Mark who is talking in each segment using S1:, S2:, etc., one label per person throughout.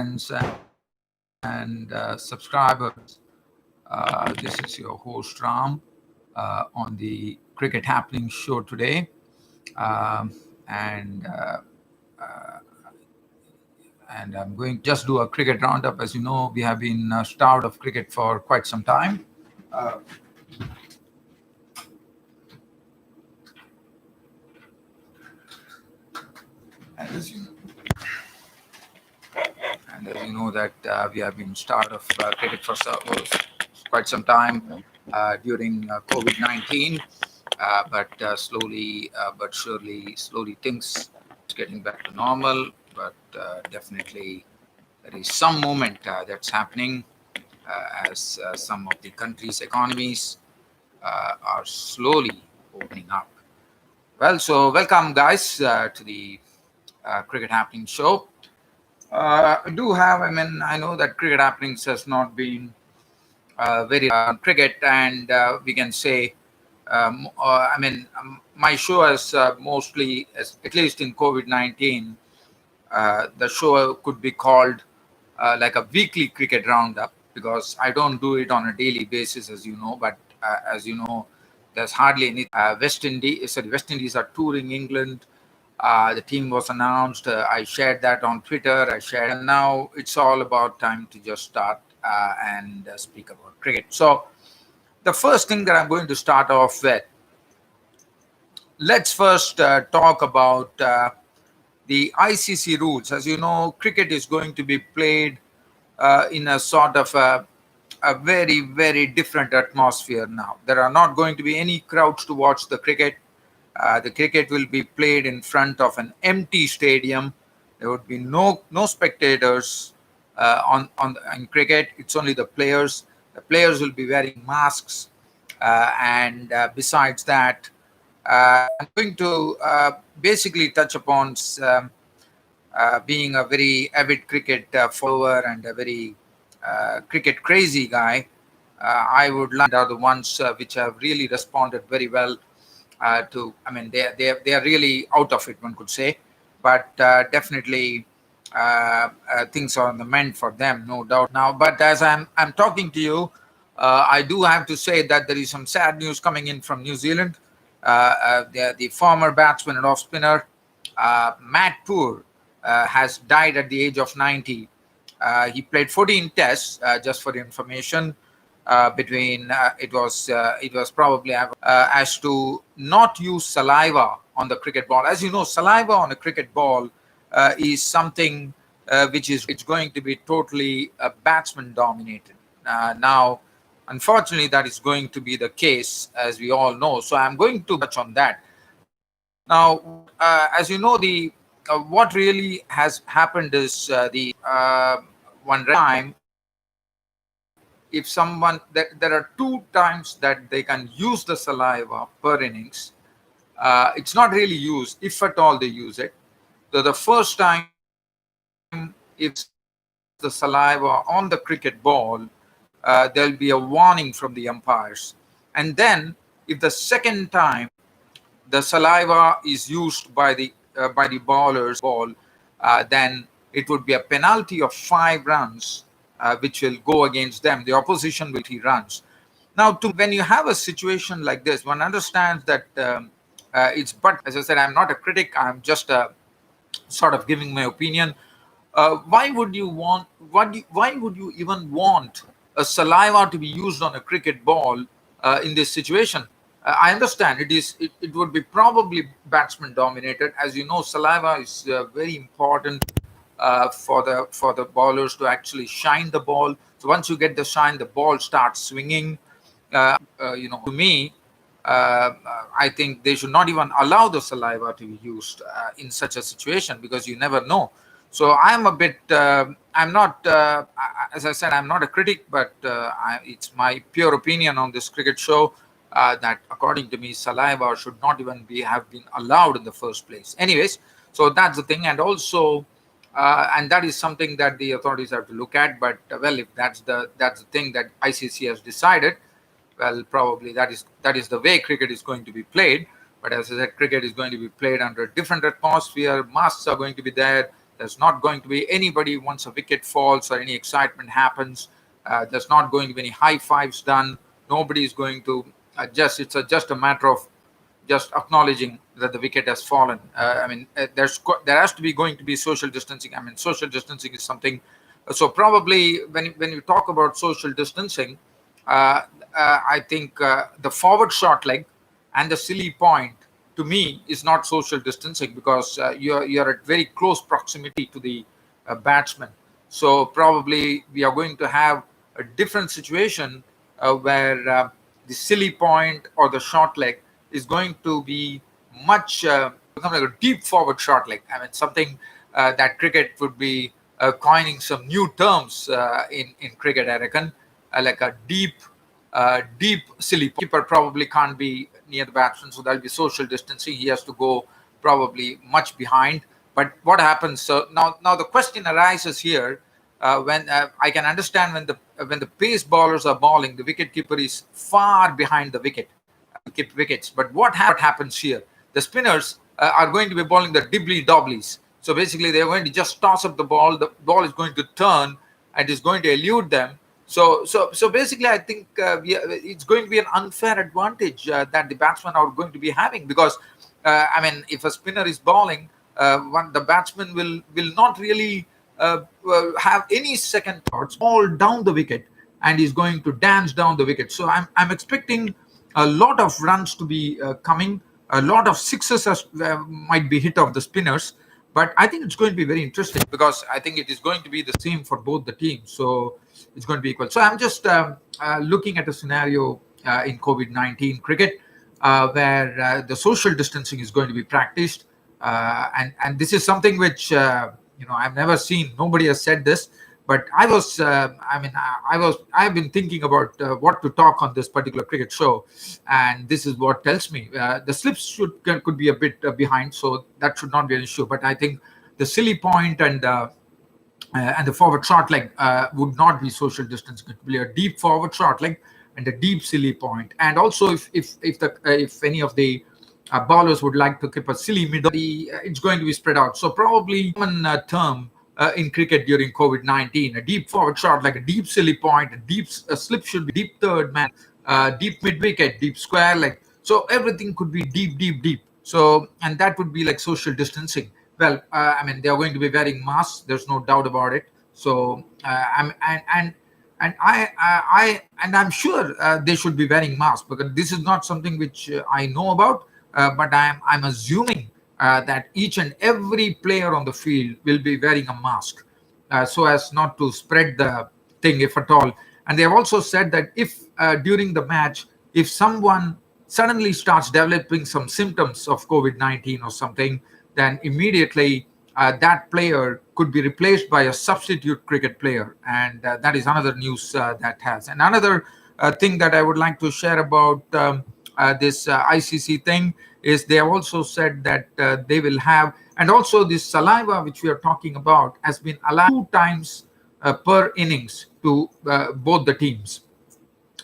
S1: friends and subscribers. This is your host Ram on the Cricket Happenings show today, um, and uh, uh, and I'm going to just do a cricket roundup. As you know, we have been starved of cricket for quite some time. Uh, and as you And as you know that we have been starved of cricket for quite some time during COVID-19, but slowly but surely, slowly things getting back to normal. But definitely there is some movement that's happening as some of the countries' economies are slowly opening up. Well, so welcome guys to the Cricket Happening show. I do have, I know that cricket happenings has not been very cricket, and we can say, my show has mostly, at least in COVID 19, the show could be called like a weekly cricket roundup because I don't do it on a daily basis, as you know. But as you know, there's hardly any West Indies are touring England. The team was announced. I shared that on Twitter. And now it's all about time to just start and speak about cricket. So the first thing that I'm going to start off with, let's first talk about the ICC rules. As you know, cricket is going to be played in a sort of a very, very different atmosphere now. There are not going to be any crowds to watch the cricket. The cricket will be played in front of an empty stadium. There would be no spectators in cricket. It's only the players. The players will be wearing masks, and besides that, I'm going to basically touch upon being a very avid cricket follower and a very cricket crazy guy. I would like are the ones which have really responded very well to. They are really out of it, one could say, but definitely things are on the mend for them, no doubt now. But as I'm talking to you, I do have to say that there is some sad news coming in from New Zealand. The former batsman and off spinner Matt Poor has died at the age of 90. He played 14 tests, just for information. Between it was probably as to not use saliva on the cricket ball. As you know, saliva on a cricket ball is something which is it's going to be totally batsman dominated. Now, unfortunately, that is going to be the case, as we all know. So I'm going to touch on that. Now, as you know, the what really has happened is the one time, if someone there are two times that they can use the saliva per innings. It's not really used, if at all they use it. So the first time, if the saliva on the cricket ball, there'll be a warning from the umpires. And then, if the second time the saliva is used by the bowler's ball, then it would be a penalty of 5 runs, which will go against them. The opposition will 3 runs. Now, when you have a situation like this, one understands that it's. But as I said, I'm not a critic. I'm just sort of giving my opinion. Why would you want? Why would you even want a saliva to be used on a cricket ball in this situation? I understand it would be probably batsman dominated. As you know, saliva is very important for the bowlers to actually shine the ball. So once you get the shine, the ball starts swinging. To me, I think they should not even allow the saliva to be used in such a situation, because you never know. So I'm a bit. I'm not. As I said, I'm not a critic, but it's my pure opinion on this cricket show that, according to me, saliva should not even have been allowed in the first place. Anyways, so that's the thing, and also, and that is something that the authorities have to look at. But well, if that's the thing that ICC has decided, well, probably that is the way cricket is going to be played. But as I said, cricket is going to be played under a different atmosphere. Masks are going to be there. There's not going to be anybody once a wicket falls or any excitement happens. There's not going to be any high fives done. Nobody is going to just a matter of just acknowledging that the wicket has fallen. There has to be going to be social distancing. I mean, social distancing is something. So probably when you talk about social distancing, I think the forward short leg and the silly point to me is not social distancing, because you're at very close proximity to the batsman. So probably we are going to have a different situation where the silly point or the short leg is going to be much become like a deep forward short leg. I mean, something that cricket would be coining some new terms in cricket, I reckon, like a deep silly keeper probably can't be near the batsman, so there'll be social distancing. He has to go probably much behind. But what happens? So now the question arises here. When I can understand when the pace bowlers are bowling, the wicket keeper is far behind the wicket to keep wickets. But what happens here? The spinners are going to be bowling the dibbly dobblies. So basically, they are going to just toss up the ball. The ball is going to turn and is going to elude them. So basically, I think it's going to be an unfair advantage that the batsmen are going to be having, because I mean, if a spinner is bowling, the batsman will not really have any second thoughts, all down the wicket, and is going to dance down the wicket. So I'm expecting a lot of runs to be coming, a lot of sixes might be hit of the spinners. But I think it's going to be very interesting, because I think it is going to be the same for both the teams. So it's going to be equal. So I'm just looking at a scenario in COVID-19 cricket where the social distancing is going to be practiced. And this is something which, I've never seen. Nobody has said this. But I've been thinking about what to talk on this particular cricket show, and this is what tells me the slips could be a bit behind, so that should not be an issue. But I think the silly point and the forward short leg would not be social distancing. It will be a deep forward short leg and a deep silly point. And also, if any of the bowlers would like to keep a silly middle, it's going to be spread out. So probably common term in cricket during COVID-19, a deep forward shot, like a deep silly point, a deep slip should be deep third man, deep mid wicket, deep square leg. So everything could be deep. So, and that would be like social distancing. Well, they are going to be wearing masks. There's no doubt about it. So, I'm sure they should be wearing masks, because this is not something which I know about. But I'm assuming that each and every player on the field will be wearing a mask, so as not to spread the thing, if at all. And they have also said that if during the match, if someone suddenly starts developing some symptoms of COVID-19 or something, then immediately that player could be replaced by a substitute cricket player. And that is another news that has. And another thing that I would like to share about this ICC thing is they have also said that they will have, and also this saliva which we are talking about has been allowed 2 times per innings to both the teams.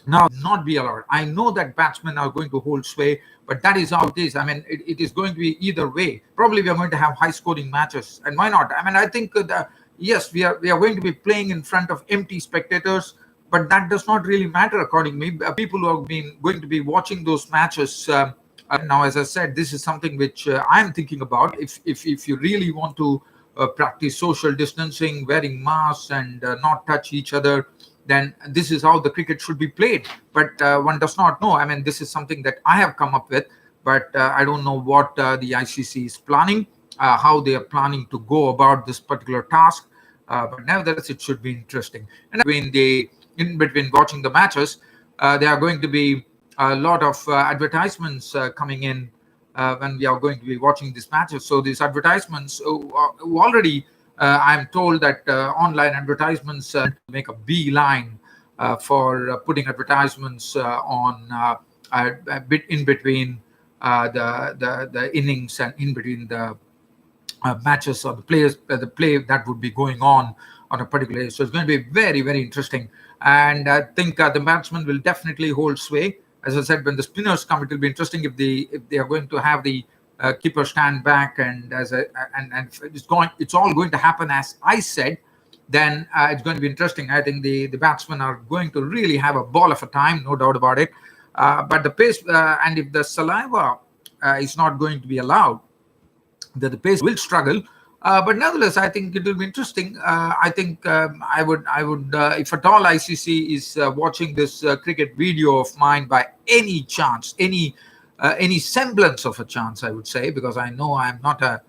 S1: Now, not be allowed. I know that batsmen are going to hold sway, but that is how it is. I mean, it is going to be either way. Probably we are going to have high-scoring matches, and why not? I mean, I think yes, we are going to be playing in front of empty spectators, but that does not really matter, according to me. People who have been going to be watching those matches now, as I said, this is something which I'm thinking about. If you really want to practice social distancing, wearing masks, and not touch each other, then this is how the cricket should be played. But one does not know. I mean, this is something that I have come up with, but I don't know what the ICC is planning, how they are planning to go about this particular task. But nevertheless, it should be interesting. And in between watching the matches, there are going to be a lot of advertisements coming in when we are going to be watching these matches. So these advertisements who already, I'm told that online advertisements make a beeline for putting advertisements on a bit in between the innings and in between the matches or the play that would be going on a particular day. So it's going to be very, very interesting. And I think the batsmen will definitely hold sway. As I said, when the spinners come, it will be interesting if they are going to have the keeper stand back, and and it's all going to happen as I said, then it's going to be interesting. I think the batsmen are going to really have a ball of a time, no doubt about it. But the pace, and if the saliva is not going to be allowed, that the pace will struggle. But nevertheless, I think it will be interesting. I think if at all ICC is watching this cricket video of mine by any chance, any semblance of a chance, I would say, because I know I'm not a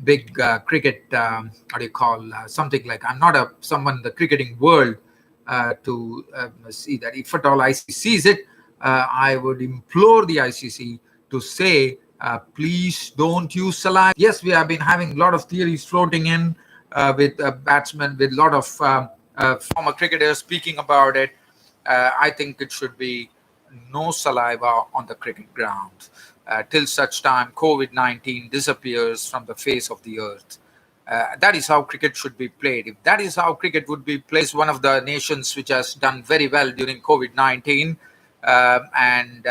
S1: big cricket, what do you call, something like, I'm not someone in the cricketing world to see that. If at all ICC sees it, I would implore the ICC to say, please don't use saliva. Yes, we have been having a lot of theories floating in with batsmen, with a lot of former cricketers speaking about it. I think it should be no saliva on the cricket ground till such time COVID-19 disappears from the face of the earth. That is how cricket should be played. If that is how cricket would be played, one of the nations which has done very well during COVID-19, and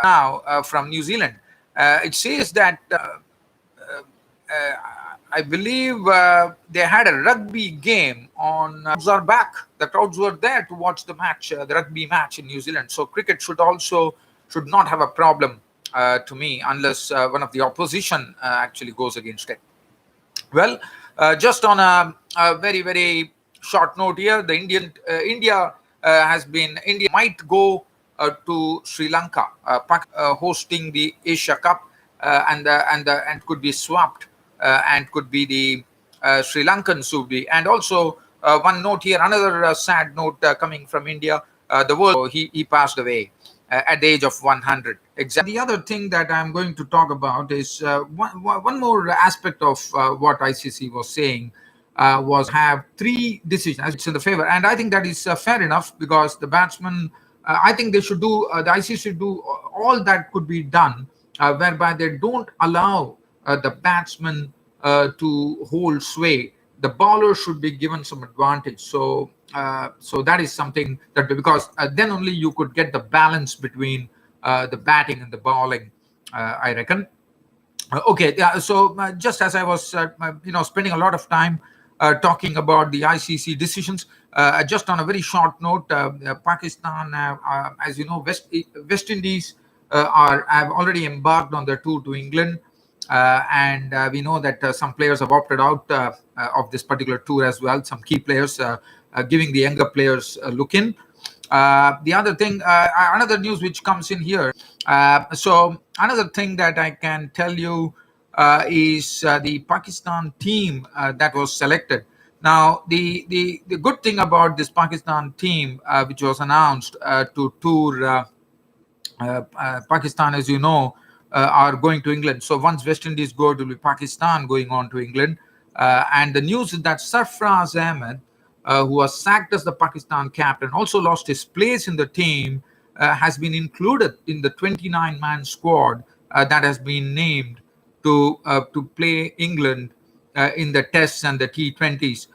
S1: now from New Zealand, it says that I believe they had a rugby game on. Crowds are back. The crowds were there to watch the match, the rugby match in New Zealand. So cricket should not have a problem to me, unless one of the opposition actually goes against it. Well, just on a very, very short note here, the India might go to Sri Lanka, hosting the Asia Cup, and could be swapped, and could be the Sri Lankans would be. And also one note here, another sad note coming from India. The world, he passed away at the age of 100. Exactly. The other thing that I'm going to talk about is one more aspect of what ICC was saying was have three decisions. It's in the favor, and I think that is fair enough, because the batsmen, I think they should do, the ICC should do all that could be done, whereby they don't allow the batsman to hold sway. The bowler should be given some advantage. So that is something that, because then only you could get the balance between the batting and the bowling, I reckon. Okay, yeah. So just as I was, spending a lot of time talking about the ICC decisions, just on a very short note, Pakistan, as you know, West Indies have already embarked on their tour to England. And we know that some players have opted out of this particular tour as well. Some key players, giving the younger players a look in. The other thing, another news which comes in here. So another thing that I can tell you is the Pakistan team that was selected. Now, the good thing about this Pakistan team, which was announced to tour Pakistan, as you know, are going to England. So once West Indies go, it will be Pakistan going on to England. And the news is that Sarfraz Ahmed, who was sacked as the Pakistan captain, also lost his place in the team, has been included in the 29-man squad that has been named to play England in the tests and the T20s.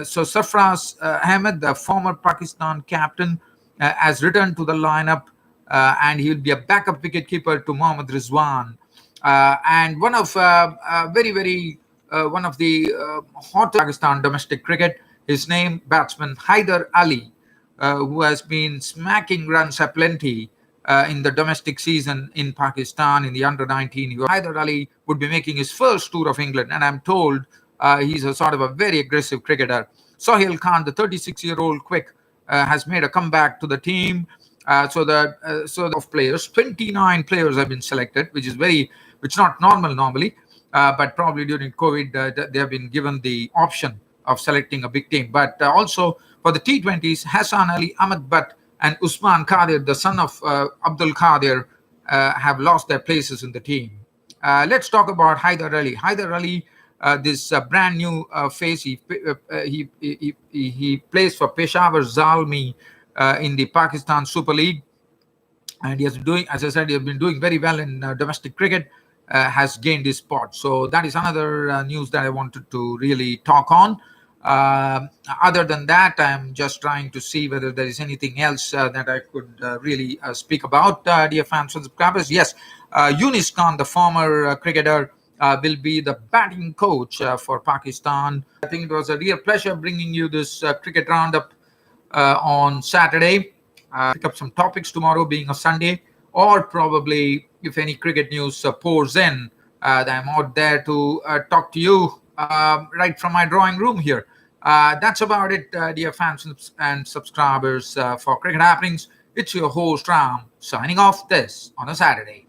S1: So Sarfraz Ahmed, the former Pakistan captain, has returned to the lineup, and he will be a backup wicketkeeper to Mohammad Rizwan. And one of one of the hot Pakistan domestic cricket, his name, batsman Haider Ali, who has been smacking runs aplenty in the domestic season in Pakistan in the under-19. Haider Ali would be making his first tour of England, and I'm told he's a sort of a very aggressive cricketer. Sohail Khan, the 36-year-old quick, has made a comeback to the team. So of players, 29 players have been selected, which is not normal normally, but probably during COVID they have been given the option of selecting a big team. But also for the T20s, Hassan Ali, Ahmed Butt, and Usman Qadir, the son of Abdul Qadir, have lost their places in the team. Let's talk about Haider Ali. Haider Ali, this brand new face, he plays for Peshawar Zalmi in the Pakistan Super League, and he has been doing, as I said, he has been doing very well in domestic cricket. Has gained his spot. So that is another news that I wanted to really talk on. Other than that, I'm just trying to see whether there is anything else that I could really speak about, dear fans and subscribers. Yes, Yunis Khan, the former cricketer, will be the batting coach for Pakistan. I think it was a real pleasure bringing you this cricket roundup on Saturday. Pick up some topics tomorrow, being a Sunday, or probably if any cricket news pours in, I'm out there to talk to you right from my drawing room here. That's about it, dear fans and subscribers for Cricket Happenings. It's your host Ram signing off this on a Saturday.